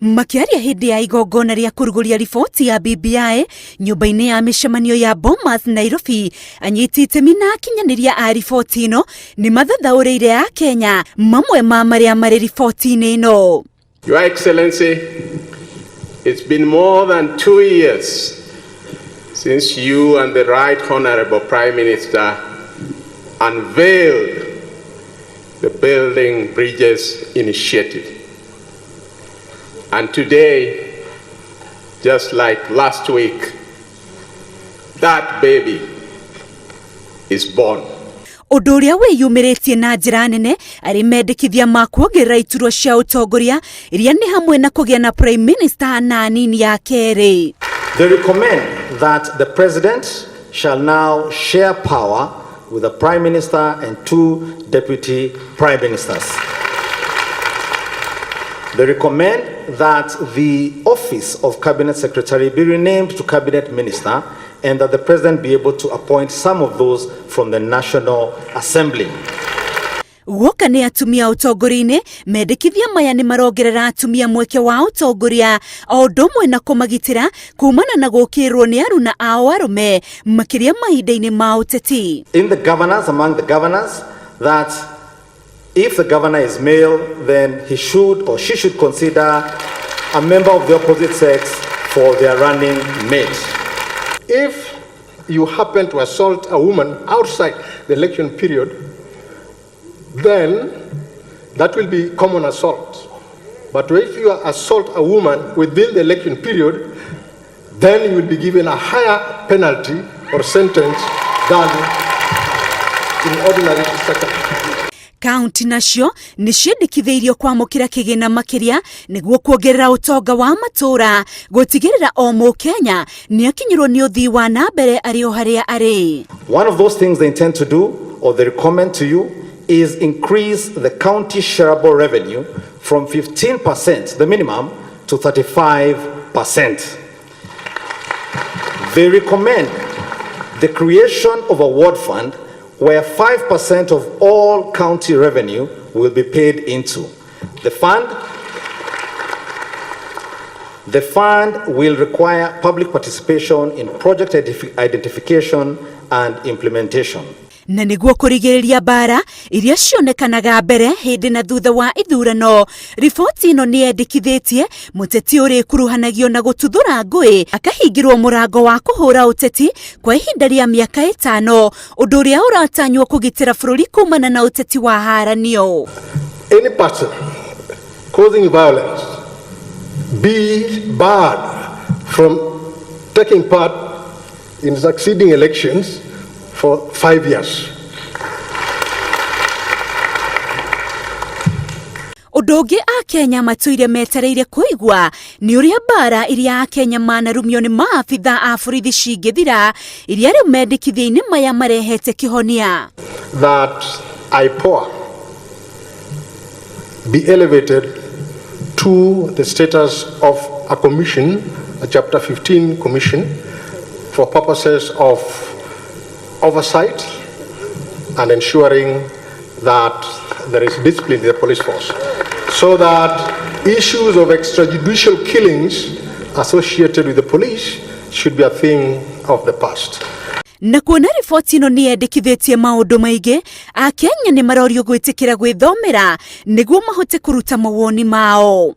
Makiaria hindi ya igongona ria kuruguria riboti ya BBI nyumba-ini ya micemanio ya Bomas Nairobi, anyiti itemi na akinyaniria a riboti ino ni mathathaũrĩire Akenya mamwe ma maria mari riboti-ini ino. Your Excellency, it's been more than 2 years since you and the Right Honorable Prime Minister unveiled the Building Bridges Initiative. And today, just like last week, that baby is born. Ũndũ ũrĩa wĩyumĩrĩtie na njĩra nene arĩ mendekithia ma kuongerera iturwa cia ũtongoria iria nĩ hamwe na kũgĩa na Prime Minister na nini ya kerĩ. They recommend that the President shall now share power with the Prime Minister and 2 Deputy Prime Ministers. They recommend that the office of Cabinet Secretary be renamed to Cabinet Minister and that the President be able to appoint some of those from the National Assembly. Guoka nĩ atumia ũtongoria-inĩ, mendekithia maya nĩ marongerera atumia mweke wa ũtongoria o ũndũ ũmwe na kũmagitĩra kumana na gũkĩrwo nĩ aruna ao arũme makĩria mahinda-inĩ ma ũteti. In the governors, among the governors, that if the governor is male, then he should or she should consider a member of the opposite sex for their running mate. If you happen to assault a woman outside the election period, then that will be common assault. But if you assault a woman within the election period, then you will be given a higher penalty or sentence than in ordinary circumstances. Kaunti nacio nĩ ciendekithĩirio kwamũkĩra kĩgĩna makĩria nĩguo kuongerera ũtonga wa matũũra gũtigĩrĩra o Mũkenya nĩ akinyĩrwo nĩ ũthii wa na mbere arĩ o harĩa arĩ. One of those things they intend to do or they recommend to you is increase the county shareable revenue from 15%, the minimum, to 35%. They recommend the creation of a ward fund where 5% of all county revenue will be paid into. The fund will require public participation in project identification and implementation. Na nĩguo kũrigĩrĩria mbara iria cionekanaga mbere hĩndĩ na thutha wa ithurano, riboti ĩno nĩ yendekithĩtie mũteti ũrĩ kuruhanagio na gũtuthũra ngũĩ akahingĩrwo mũrango wa kũhũra ũteti kwa ihinda rĩa mĩaka 5, ũndũ ũrĩa ũratanywo kũgitĩra bũrũri kumana na ũteti wa haranio. Any person causing violence be barred from taking part in succeeding elections for 5 years. Ũndũ ũngĩ Akenya matũire metereire kũigua nĩ ũrĩa mbara iria Akenya manarumio nĩ maabitha a borithi cingĩthira iria rĩu mendekithia-inĩ maya marehete kĩhonia. That IPOA be elevated to the status of a commission, a Chapter 15 commission, for purposes of oversight and ensuring that there is discipline in the police force, so that issues of extrajudicial killings associated with the police should be a thing of the past. Na kuona riboti ĩno nĩ yendekithĩtie maũndũ maingĩ, Akenya nĩ marorio gwĩtĩkĩra gwĩthomera nĩguo mahote kũruta mawoni mao.